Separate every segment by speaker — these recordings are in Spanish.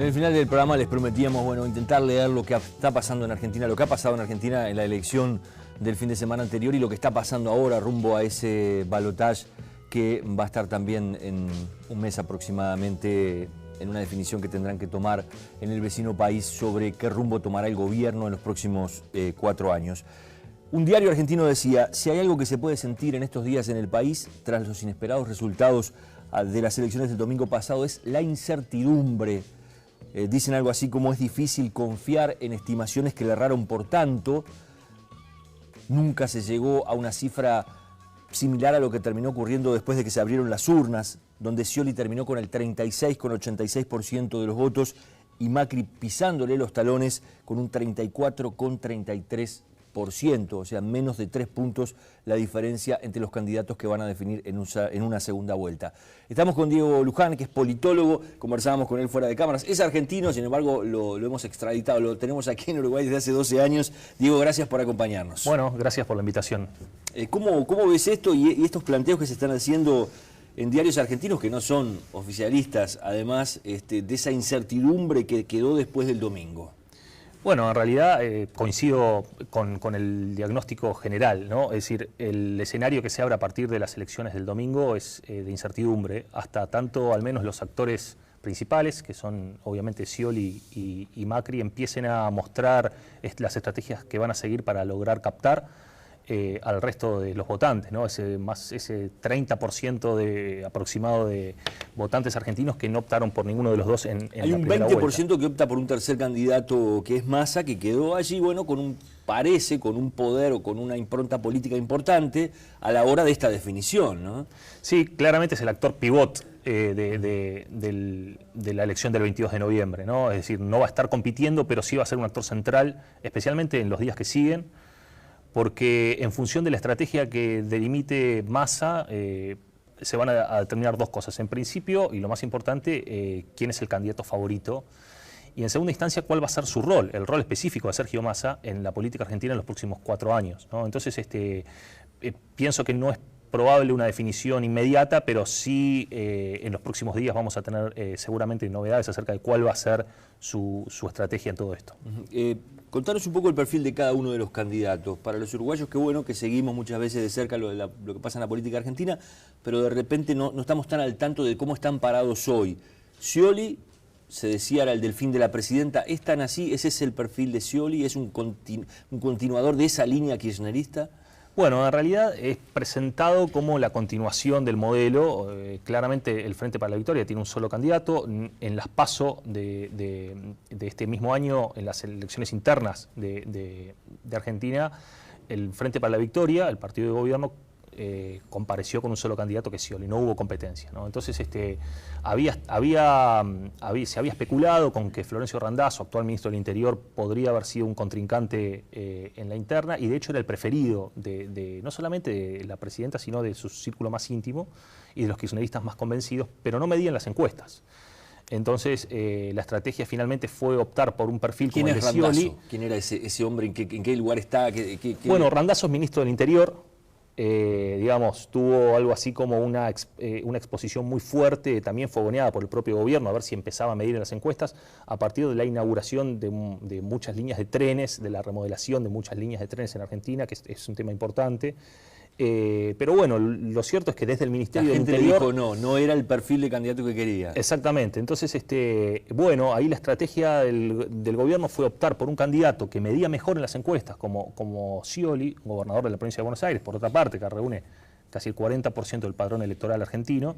Speaker 1: el final del programa les prometíamos, bueno, intentar leer lo que está pasando en Argentina, lo que ha pasado en Argentina en la elección del fin de semana anterior y lo que está pasando ahora rumbo a ese balotaje que va a estar también en un mes aproximadamente en una definición que tendrán que tomar en el vecino país sobre qué rumbo tomará el gobierno en los próximos 4 años. Un diario argentino decía, si hay algo que se puede sentir en estos días en el país, tras los inesperados resultados de las elecciones del domingo pasado, es la incertidumbre. Dicen algo así como es difícil confiar en estimaciones que le erraron por tanto. Nunca se llegó a una cifra similar a lo que terminó ocurriendo después de que se abrieron las urnas, donde Scioli terminó con el 36,86% de los votos y Macri pisándole los talones con un 34,33%. O sea, menos de 3 puntos la diferencia entre los candidatos que van a definir en una segunda vuelta. Estamos con Diego Luján, que es politólogo, conversábamos con él fuera de cámaras. Es argentino, sin embargo lo hemos extraditado, lo tenemos aquí en Uruguay desde hace 12 años. Diego, gracias por acompañarnos.
Speaker 2: Bueno, gracias por la invitación.
Speaker 1: ¿Cómo ves esto y estos planteos que se están haciendo en diarios argentinos que no son oficialistas, además de esa incertidumbre que quedó después del domingo?
Speaker 2: Bueno, en realidad coincido con el diagnóstico general, ¿no? Es decir, el escenario que se abre a partir de las elecciones del domingo es de incertidumbre, hasta tanto al menos los actores principales, que son obviamente Scioli y Macri, empiecen a mostrar las estrategias que van a seguir para lograr captar al resto de los votantes, ¿no? Ese 30% aproximado de votantes argentinos que no optaron por ninguno de los dos en
Speaker 1: Hay
Speaker 2: la
Speaker 1: un
Speaker 2: primera
Speaker 1: 20%
Speaker 2: vuelta.
Speaker 1: que opta por un tercer candidato que es Massa, que quedó allí, bueno, con un poder o con una impronta política importante a la hora de esta definición, ¿no?
Speaker 2: Sí, claramente es el actor pivot de la elección del 22 de noviembre, ¿no? Es decir, no va a estar compitiendo, pero sí va a ser un actor central, especialmente en los días que siguen, porque en función de la estrategia que delimite Massa, se van a determinar dos cosas. En principio, y lo más importante, quién es el candidato favorito. Y en segunda instancia, cuál va a ser su rol, el rol específico de Sergio Massa en la política argentina en los próximos 4 años, ¿no? Entonces, pienso que no es probable una definición inmediata, pero sí en los próximos días vamos a tener seguramente novedades acerca de cuál va a ser su estrategia en todo esto.
Speaker 1: Contanos un poco el perfil de cada uno de los candidatos. Para los uruguayos, qué bueno que seguimos muchas veces de cerca lo que pasa en la política argentina, pero de repente no estamos tan al tanto de cómo están parados hoy. Scioli, se decía, era el delfín de la presidenta. ¿Es tan así? ¿Ese es el perfil de Scioli? ¿Es un continuador de esa línea kirchnerista?
Speaker 2: Bueno, en realidad es presentado como la continuación del modelo. Claramente el Frente para la Victoria tiene un solo candidato. En las PASO de este mismo año, en las elecciones internas de Argentina, el Frente para la Victoria, el partido de gobierno, compareció con un solo candidato, que es Scioli, no hubo competencia, ¿no? Entonces se había especulado con que Florencio Randazzo, actual ministro del Interior, podría haber sido un contrincante en la interna, y de hecho era el preferido no solamente de la presidenta, sino de su círculo más íntimo y de los kirchneristas más convencidos, pero no medían las encuestas. Entonces la estrategia finalmente fue optar por un perfil como el de Scioli.
Speaker 1: ¿Quién es Randazzo? ¿Quién era ese hombre? ¿En qué lugar está?
Speaker 2: Bueno, Randazzo es ministro del Interior. Digamos, tuvo algo así como una exposición muy fuerte, también fogoneada por el propio gobierno, a ver si empezaba a medir en las encuestas, a partir de la inauguración de muchas líneas de trenes, de la remodelación de muchas líneas de trenes en Argentina, que es un tema importante. Pero bueno, lo cierto es que desde el Ministerio del Interior...
Speaker 1: La gente dijo no era el perfil de candidato que quería.
Speaker 2: Exactamente. Entonces, bueno, ahí la estrategia del gobierno fue optar por un candidato que medía mejor en las encuestas, como Scioli, gobernador de la provincia de Buenos Aires, por otra parte, que reúne casi el 40% del padrón electoral argentino,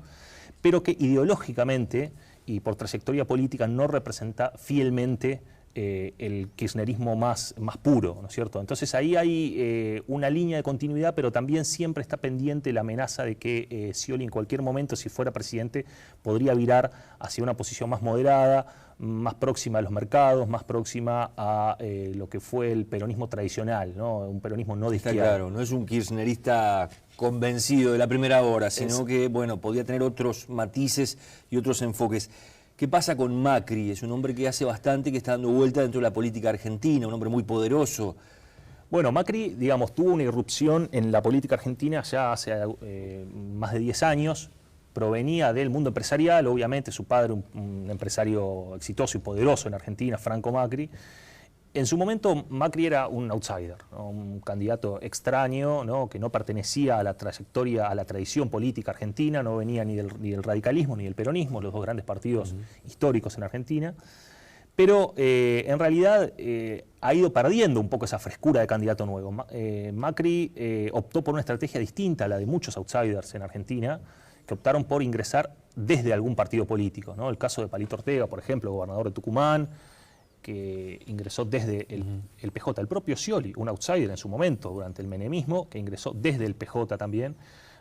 Speaker 2: pero que ideológicamente y por trayectoria política no representa fielmente el kirchnerismo más puro, ¿no es cierto? Entonces ahí hay una línea de continuidad, pero también siempre está pendiente la amenaza de que Scioli en cualquier momento, si fuera presidente, podría virar hacia una posición más moderada, más próxima a los mercados, más próxima a lo que fue el peronismo tradicional, ¿no? Un peronismo no de izquierda.
Speaker 1: Claro, no es un kirchnerista convencido de la primera hora, sino que, bueno, podía tener otros matices y otros enfoques. ¿Qué pasa con Macri? Es un hombre que hace bastante, que está dando vuelta dentro de la política argentina, un hombre muy poderoso.
Speaker 2: Bueno, Macri, digamos, tuvo una irrupción en la política argentina ya hace más de 10 años, provenía del mundo empresarial, obviamente su padre un empresario exitoso y poderoso en Argentina, Franco Macri. En su momento Macri era un outsider, ¿no? Un candidato extraño, ¿no? Que no pertenecía a la trayectoria, a la tradición política argentina, no venía ni del radicalismo ni del peronismo, los dos grandes partidos históricos en Argentina. Pero en realidad ha ido perdiendo un poco esa frescura de candidato nuevo. Macri optó por una estrategia distinta a la de muchos outsiders en Argentina, que optaron por ingresar desde algún partido político, ¿no? El caso de Palito Ortega, por ejemplo, gobernador de Tucumán, que ingresó desde el PJ, el propio Scioli, un outsider en su momento durante el menemismo, que ingresó desde el PJ también.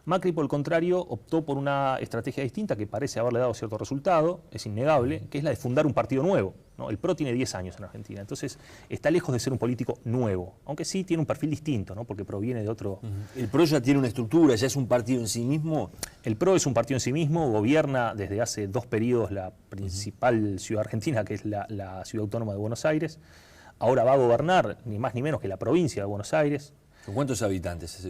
Speaker 2: Macri, por el contrario, optó por una estrategia distinta que parece haberle dado cierto resultado, es innegable, que es la de fundar un partido nuevo, ¿no? El PRO tiene 10 años en Argentina, entonces está lejos de ser un político nuevo, aunque sí tiene un perfil distinto, ¿no? Porque proviene de otro...
Speaker 1: ¿El PRO ya tiene una estructura, ya es un partido en sí mismo?
Speaker 2: El PRO es un partido en sí mismo, gobierna desde hace 2 periodos la principal ciudad argentina, que es la ciudad autónoma de Buenos Aires. Ahora va a gobernar ni más ni menos que la provincia de Buenos Aires.
Speaker 1: ¿Cuántos habitantes?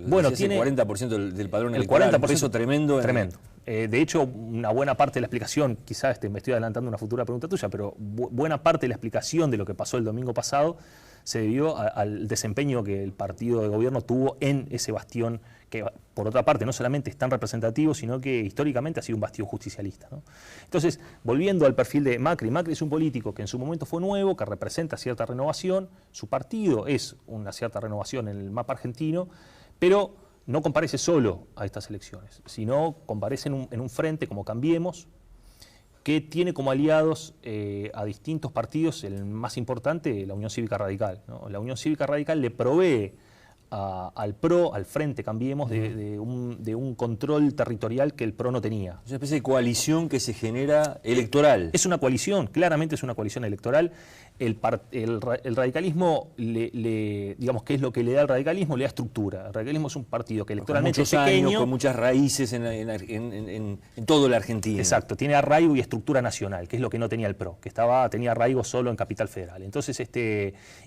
Speaker 2: Bueno, tiene
Speaker 1: el 40% del padrón electoral, un peso tremendo.
Speaker 2: Tremendo. De hecho, una buena parte de la explicación, quizás me estoy adelantando una futura pregunta tuya, pero buena parte de la explicación de lo que pasó el domingo pasado se debió al desempeño que el partido de gobierno tuvo en ese bastión, que por otra parte no solamente es tan representativo, sino que históricamente ha sido un bastión justicialista, ¿no? Entonces, volviendo al perfil de Macri, Macri es un político que en su momento fue nuevo, que representa cierta renovación, su partido es una cierta renovación en el mapa argentino, pero no comparece solo a estas elecciones, sino comparece en un frente como Cambiemos, que tiene como aliados a distintos partidos, el más importante, la Unión Cívica Radical, ¿no? La Unión Cívica Radical le provee al PRO, al Frente Cambiemos, de un control territorial que el PRO no tenía.
Speaker 1: Es una especie de coalición que se genera electoral.
Speaker 2: Es una coalición, claramente es una coalición electoral. El radicalismo, digamos, ¿qué es lo que le da al radicalismo? Le da estructura. El radicalismo es un partido que electoralmente es pequeño.
Speaker 1: Años, con muchas raíces en toda la Argentina.
Speaker 2: Exacto, tiene arraigo y estructura nacional, que es lo que no tenía el PRO, que tenía arraigo solo en Capital Federal. Entonces,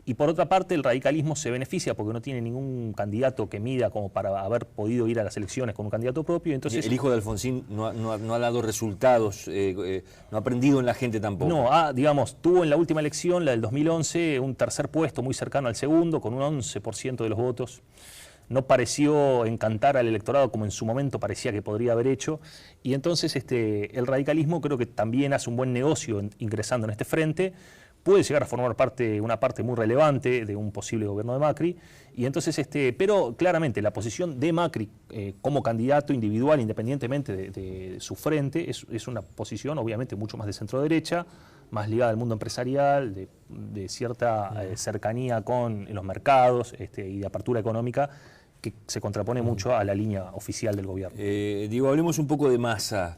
Speaker 2: y por otra parte, el radicalismo se beneficia porque no tiene ningún candidato que mida como para haber podido ir a las elecciones con un candidato propio. Entonces,
Speaker 1: el hijo de Alfonsín no ha dado resultados, no ha aprendido en la gente tampoco.
Speaker 2: No, digamos, tuvo en la última elección, la del 2011, un tercer puesto muy cercano al segundo, con un 11% de los votos. No pareció encantar al electorado como en su momento parecía que podría haber hecho. Y entonces el radicalismo creo que también hace un buen negocio ingresando en este frente. Puede llegar a formar una parte muy relevante de un posible gobierno de Macri. Y entonces, pero claramente la posición de Macri como candidato individual, independientemente de su frente, es una posición obviamente mucho más de centro-derecha, más ligada al mundo empresarial, de cierta cercanía con los mercados y de apertura económica, que se contrapone mucho a la línea oficial del gobierno.
Speaker 1: Diego, hablemos un poco de Massa.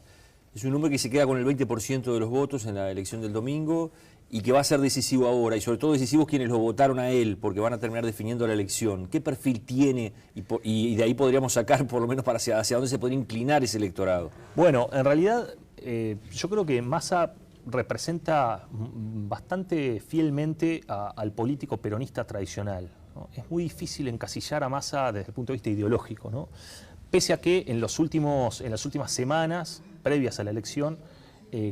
Speaker 1: Es un hombre que se queda con el 20% de los votos en la elección del domingo y que va a ser decisivo ahora, y sobre todo decisivos quienes lo votaron a él, porque van a terminar definiendo la elección. ¿Qué perfil tiene? Y de ahí podríamos sacar, por lo menos, para hacia dónde se podría inclinar ese electorado.
Speaker 2: Bueno, en realidad, yo creo que Massa representa bastante fielmente al político peronista tradicional, ¿no? Es muy difícil encasillar a Massa desde el punto de vista ideológico, ¿no? Pese a que en las últimas semanas previas a la elección,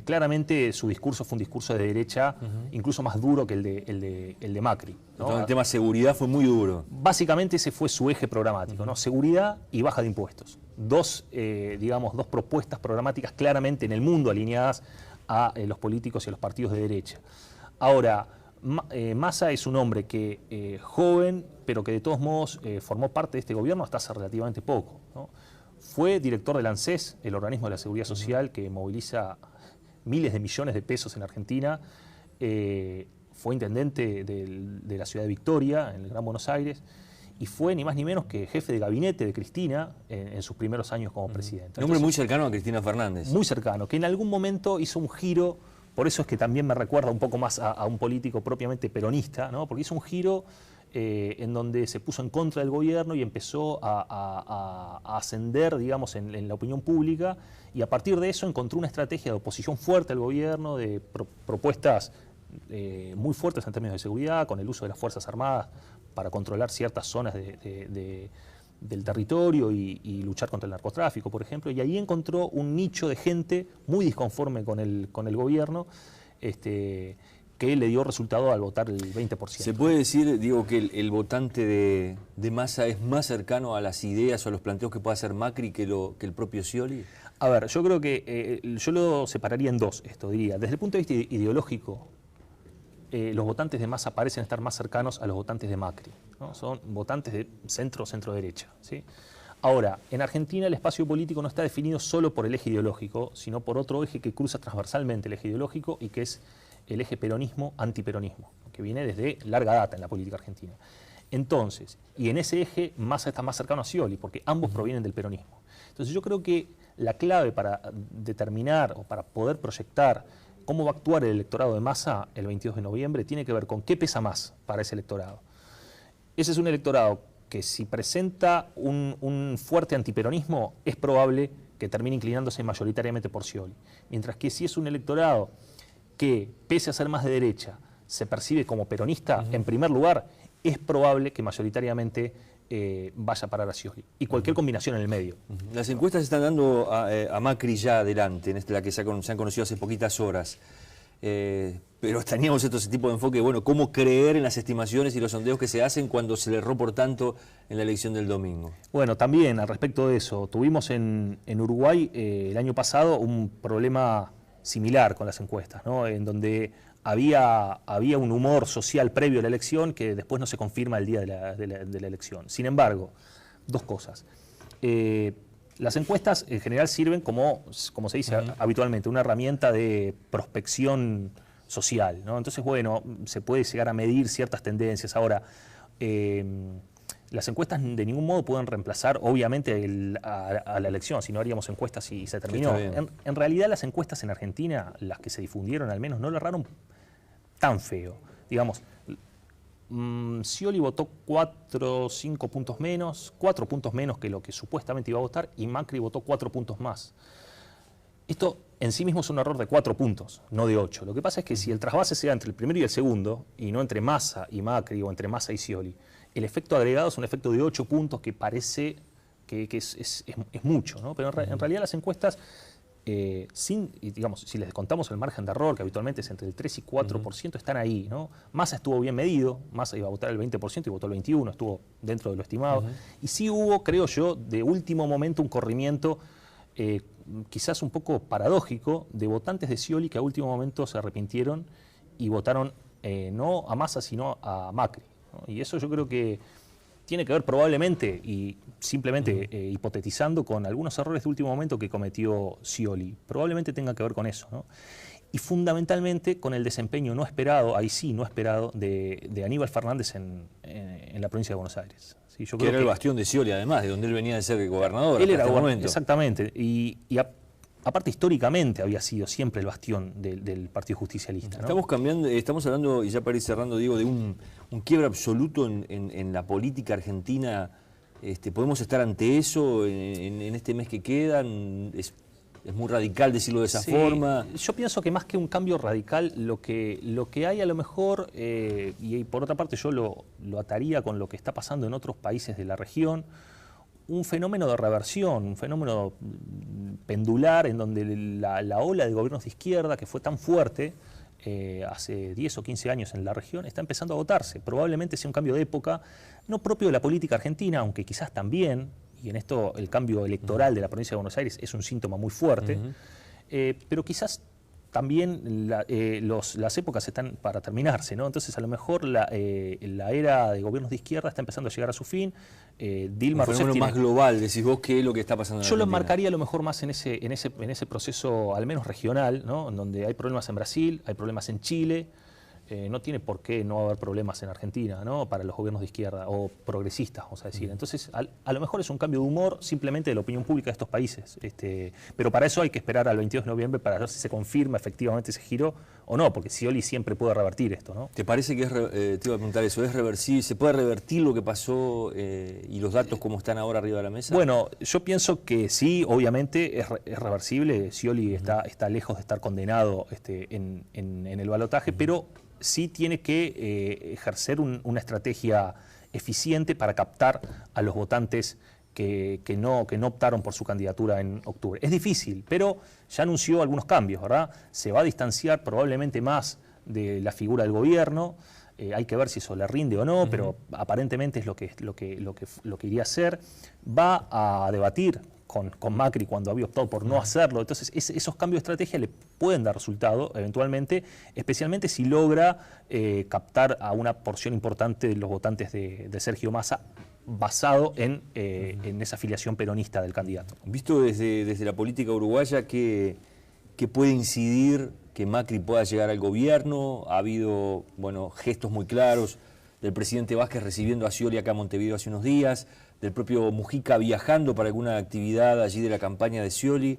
Speaker 2: claramente su discurso fue un discurso de derecha, incluso más duro que el de Macri, ¿no?
Speaker 1: Entonces, el tema seguridad fue muy duro.
Speaker 2: Básicamente ese fue su eje programático, ¿no? Seguridad y baja de impuestos. Dos propuestas programáticas claramente en el mundo alineadas a los políticos y a los partidos de derecha. Ahora, Massa es un hombre que joven, pero que de todos modos formó parte de este gobierno hasta hace relativamente poco, ¿no? Fue director del ANSES, el organismo de la Seguridad Social que moviliza miles de millones de pesos en Argentina. Fue intendente de la ciudad de Victoria, en el Gran Buenos Aires, y fue ni más ni menos que jefe de gabinete de Cristina en sus primeros años como presidente.
Speaker 1: Un hombre muy cercano a Cristina Fernández.
Speaker 2: Muy cercano, que en algún momento hizo un giro, por eso es que también me recuerda un poco más a un político propiamente peronista, ¿no? Porque hizo un giro en donde se puso en contra del gobierno y empezó a ascender, digamos, en la opinión pública, y a partir de eso encontró una estrategia de oposición fuerte al gobierno, de propuestas muy fuertes en términos de seguridad, con el uso de las Fuerzas Armadas para controlar ciertas zonas de del territorio y luchar contra el narcotráfico, por ejemplo, y ahí encontró un nicho de gente muy disconforme con el gobierno, que le dio resultado al votar el 20%.
Speaker 1: ¿Se puede decir, digo, que el votante de Massa es más cercano a las ideas o a los planteos que puede hacer Macri que el propio Scioli?
Speaker 2: A ver, yo creo que yo lo separaría en dos, diría. Desde el punto de vista ideológico, los votantes de Massa parecen estar más cercanos a los votantes de Macri, ¿no? Son votantes de centro-derecha, ¿sí? Ahora, en Argentina el espacio político no está definido solo por el eje ideológico, sino por otro eje que cruza transversalmente el eje ideológico y que es el eje peronismo-antiperonismo, que viene desde larga data en la política argentina. Entonces, y en ese eje Massa está más cercano a Scioli, porque ambos provienen del peronismo. Entonces yo creo que la clave para determinar o para poder proyectar cómo va a actuar el electorado de Massa el 22 de noviembre tiene que ver con qué pesa más para ese electorado. Ese es un electorado que si presenta un fuerte antiperonismo es probable que termine inclinándose mayoritariamente por Scioli. Mientras que si es un electorado que, pese a ser más de derecha, se percibe como peronista, en primer lugar, es probable que mayoritariamente vaya a parar a Scioli. Y cualquier combinación en el medio.
Speaker 1: Las encuestas están dando a Macri ya adelante, en la que se han conocido hace poquitas horas. Pero teníamos ese tipo de enfoque, bueno, ¿cómo creer en las estimaciones y los sondeos que se hacen cuando se le erró por tanto en la elección del domingo?
Speaker 2: Bueno, también al respecto de eso, tuvimos en Uruguay el año pasado un problema similar con las encuestas, ¿no? En donde había un humor social previo a la elección que después no se confirma el día de la elección. Sin embargo, dos cosas. Las encuestas en general sirven como se dice habitualmente, una herramienta de prospección social, ¿no? Entonces, bueno, se puede llegar a medir ciertas tendencias. Ahora, las encuestas de ningún modo pueden reemplazar, obviamente, a la elección, si no haríamos encuestas y se terminó. En realidad, las encuestas en Argentina, las que se difundieron al menos, no lo erraron tan feo. Digamos, Scioli votó 4 o 5 puntos menos, 4 puntos menos que lo que supuestamente iba a votar, y Macri votó 4 puntos más. Esto en sí mismo es un error de 4 puntos, no de 8. Lo que pasa es que si el trasvase se da entre el primero y el segundo, y no entre Massa y Macri o entre Massa y Scioli, el efecto agregado es un efecto de 8 puntos que parece que es mucho, ¿no? Pero en realidad las encuestas, digamos, si les contamos el margen de error, que habitualmente es entre el 3 y 4%, están ahí, ¿no? Massa estuvo bien medido, Massa iba a votar el 20% y votó el 21%, estuvo dentro de lo estimado. Y sí hubo, creo yo, de último momento un corrimiento quizás un poco paradójico de votantes de Scioli que a último momento se arrepintieron y votaron no a Massa sino a Macri, ¿no? Y eso yo creo que tiene que ver probablemente, y simplemente hipotetizando, con algunos errores de último momento que cometió Scioli. Probablemente tenga que ver con eso, ¿no? Y fundamentalmente con el desempeño no esperado, ahí sí no esperado, de Aníbal Fernández en la provincia de Buenos Aires. Sí, yo creo
Speaker 1: que era el bastión de Scioli, además, de donde él venía de ser gobernador.
Speaker 2: Él era gobernador, exactamente. Y aparte, históricamente había sido siempre el bastión del Partido Justicialista, ¿no?
Speaker 1: Estamos hablando, y ya para ir cerrando, Diego, de un quiebre absoluto en la política argentina. ¿Podemos estar ante eso en este mes que queda? Es muy radical decirlo de esa forma.
Speaker 2: Yo pienso que más que un cambio radical, lo que hay a lo mejor, y por otra parte yo lo ataría con lo que está pasando en otros países de la región, un fenómeno de reversión, un fenómeno pendular en donde la ola de gobiernos de izquierda que fue tan fuerte hace 10 o 15 años en la región está empezando a agotarse. Probablemente sea un cambio de época, no propio de la política argentina, aunque quizás también, y en esto el cambio electoral de la provincia de Buenos Aires es un síntoma muy fuerte, pero quizás también las épocas están para terminarse, ¿no? Entonces a lo mejor la era de gobiernos de izquierda está empezando a llegar a su fin. Dilma
Speaker 1: Rousseff tiene más global, decís vos, ¿qué es lo que está pasando en
Speaker 2: Yo lo marcaría a lo mejor más en ese proceso al menos regional, ¿no? En donde hay problemas en Brasil, hay problemas en Chile. No tiene por qué no haber problemas en Argentina, ¿no? Para los gobiernos de izquierda o progresistas, vamos a decir. Entonces, a lo mejor es un cambio de humor simplemente de la opinión pública de estos países. Pero para eso hay que esperar al 22 de noviembre para ver si se confirma efectivamente ese giro o no, porque Scioli siempre puede revertir esto, ¿no?
Speaker 1: ¿Te parece que te iba a preguntar eso, es reversible, se puede revertir lo que pasó y los datos como están ahora arriba de la mesa?
Speaker 2: Bueno, yo pienso que sí, obviamente es reversible. Scioli está lejos de estar condenado en el balotaje, pero sí tiene que ejercer una estrategia eficiente para captar a los votantes que no optaron por su candidatura en octubre. Es difícil, pero ya anunció algunos cambios, ¿verdad? Se va a distanciar probablemente más de la figura del gobierno. Hay que ver si eso le rinde o no, pero aparentemente es lo que iría a hacer. Va a debatir con Macri cuando había optado por no hacerlo. Entonces esos cambios de estrategia le pueden dar resultado eventualmente, especialmente si logra captar a una porción importante de los votantes de Sergio Massa basado en esa afiliación peronista del candidato.
Speaker 1: Visto desde la política uruguaya, ¿qué puede incidir que Macri pueda llegar al gobierno? Ha habido gestos muy claros del presidente Vázquez recibiendo a Scioli acá a Montevideo hace unos días, del propio Mujica viajando para alguna actividad allí de la campaña de Scioli.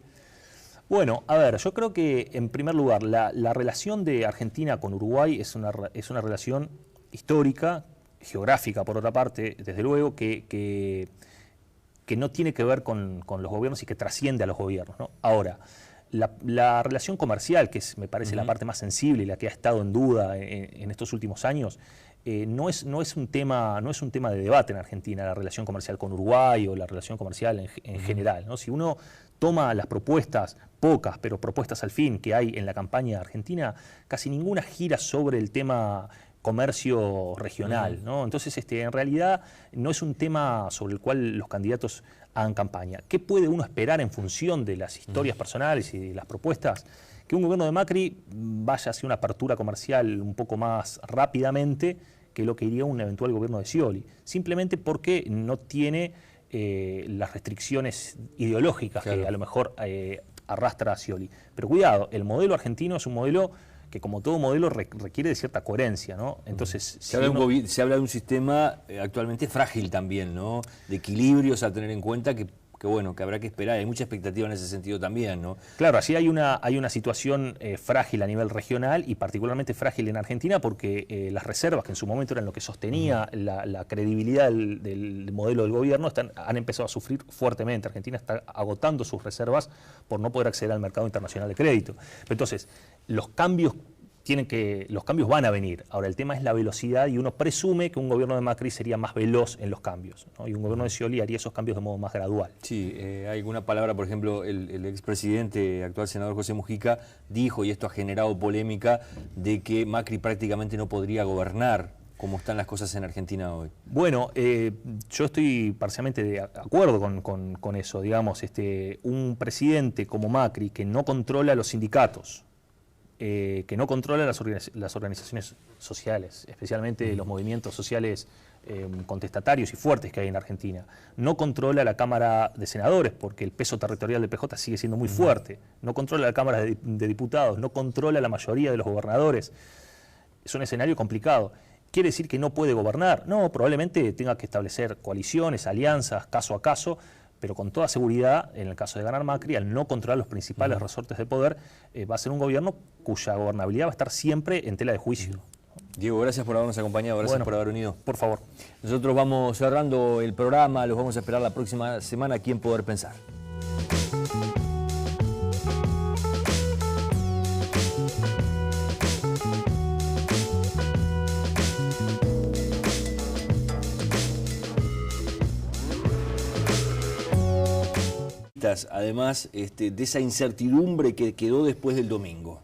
Speaker 2: Bueno, a ver, yo creo que en primer lugar la relación de Argentina con Uruguay es una relación histórica, geográfica por otra parte, desde luego, que no tiene que ver con los gobiernos y que trasciende a los gobiernos, ¿no? Ahora, la relación comercial, que me parece la parte más sensible y la que ha estado en duda en estos últimos años, no es un tema de debate en Argentina, la relación comercial con Uruguay o la relación comercial en general, ¿no? Si uno toma las propuestas, pocas, pero propuestas al fin, que hay en la campaña argentina, casi ninguna gira sobre el tema comercio regional, ¿no? Entonces, en realidad no es un tema sobre el cual los candidatos hagan campaña. ¿Qué puede uno esperar en función de las historias personales y de las propuestas? Que un gobierno de Macri vaya hacia una apertura comercial un poco más rápidamente que lo que iría un eventual gobierno de Scioli, simplemente porque no tiene las restricciones ideológicas que a lo mejor arrastra a Scioli. Pero cuidado, el modelo argentino es un modelo que, como todo modelo, requiere de cierta coherencia, ¿no? Entonces,
Speaker 1: se habla de un sistema actualmente frágil también, ¿no? De equilibrios a tener en cuenta que habrá que esperar. Hay mucha expectativa en ese sentido también, ¿no?
Speaker 2: Claro, así hay una situación frágil a nivel regional y particularmente frágil en Argentina porque las reservas, que en su momento eran lo que sostenía la credibilidad del modelo del gobierno, han empezado a sufrir fuertemente. Argentina está agotando sus reservas por no poder acceder al mercado internacional de crédito. Entonces, los cambios van a venir. Ahora, el tema es la velocidad y uno presume que un gobierno de Macri sería más veloz en los cambios, ¿no? Y un gobierno de Scioli haría esos cambios de modo más gradual.
Speaker 1: Sí, hay alguna palabra, por ejemplo, el expresidente, actual senador José Mujica, dijo, y esto ha generado polémica, de que Macri prácticamente no podría gobernar como están las cosas en Argentina hoy.
Speaker 2: Bueno, yo estoy parcialmente de acuerdo con eso. Digamos, un presidente como Macri que no controla los sindicatos, que no controla las organizaciones sociales, especialmente los movimientos sociales contestatarios y fuertes que hay en Argentina. No controla la Cámara de Senadores, porque el peso territorial del PJ sigue siendo muy fuerte. No controla la Cámara de Diputados, no controla la mayoría de los gobernadores. Es un escenario complicado. ¿Quiere decir que no puede gobernar? No, probablemente tenga que establecer coaliciones, alianzas, caso a caso, pero con toda seguridad, en el caso de ganar Macri, al no controlar los principales resortes de poder, va a ser un gobierno cuya gobernabilidad va a estar siempre en tela de juicio.
Speaker 1: Diego, gracias por habernos acompañado, gracias por haber venido.
Speaker 2: Por favor.
Speaker 1: Nosotros vamos cerrando el programa, los vamos a esperar la próxima semana aquí en Poder Pensar. Además de esa incertidumbre que quedó después del domingo.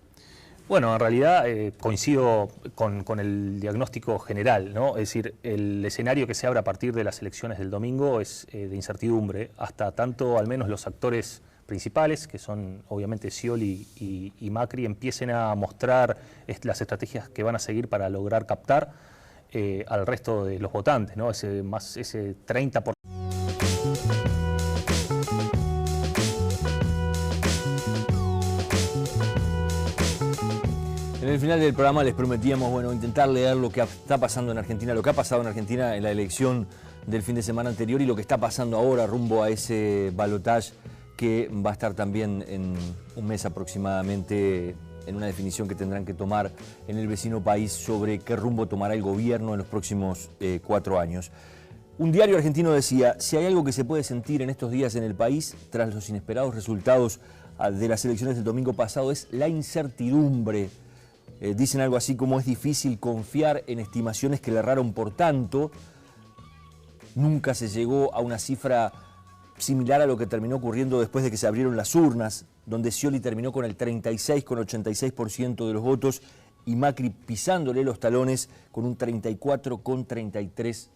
Speaker 2: Bueno, en realidad coincido con el diagnóstico general, ¿no? Es decir, el escenario que se abre a partir de las elecciones del domingo es de incertidumbre, hasta tanto al menos los actores principales, que son obviamente Scioli y Macri, empiecen a mostrar las estrategias que van a seguir para lograr captar al resto de los votantes, ¿no? Ese 30%.
Speaker 1: En el final del programa les prometíamos, intentar leer lo que está pasando en Argentina, lo que ha pasado en Argentina en la elección del fin de semana anterior y lo que está pasando ahora rumbo a ese balotaje que va a estar también en un mes aproximadamente en una definición que tendrán que tomar en el vecino país sobre qué rumbo tomará el gobierno en los próximos 4 años. Un diario argentino decía, si hay algo que se puede sentir en estos días en el país, tras los inesperados resultados de las elecciones del domingo pasado, es la incertidumbre. Dicen algo así como es difícil confiar en estimaciones que le erraron por tanto. Nunca se llegó a una cifra similar a lo que terminó ocurriendo después de que se abrieron las urnas, donde Scioli terminó con el 36,86% de los votos y Macri pisándole los talones con un 34,33%.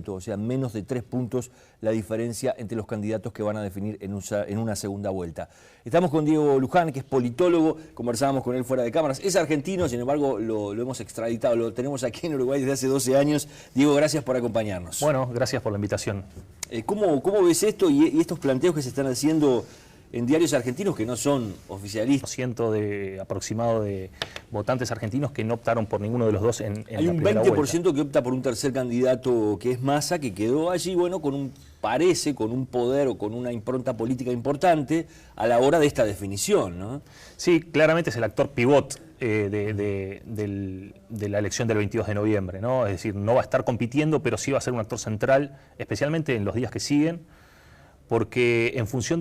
Speaker 1: O sea, menos de 3 puntos la diferencia entre los candidatos que van a definir en una segunda vuelta. Estamos con Diego Luján, que es politólogo, conversábamos con él fuera de cámaras. Es argentino, sin embargo lo hemos extraditado, lo tenemos aquí en Uruguay desde hace 12 años. Diego, gracias por acompañarnos.
Speaker 2: Bueno, gracias por la invitación.
Speaker 1: ¿Cómo ves esto y estos planteos que se están haciendo en diarios argentinos que no son oficialistas?
Speaker 2: Aproximado de votantes argentinos que no optaron por ninguno de los dos en
Speaker 1: Hay
Speaker 2: la
Speaker 1: un
Speaker 2: primera
Speaker 1: 20%
Speaker 2: vuelta.
Speaker 1: que opta por un tercer candidato que es Massa, que quedó allí, bueno, con un poder o con una impronta política importante a la hora de esta definición, ¿no?
Speaker 2: Sí, claramente es el actor pivot de la elección del 22 de noviembre, ¿no? Es decir, no va a estar compitiendo, pero sí va a ser un actor central, especialmente en los días que siguen, porque en función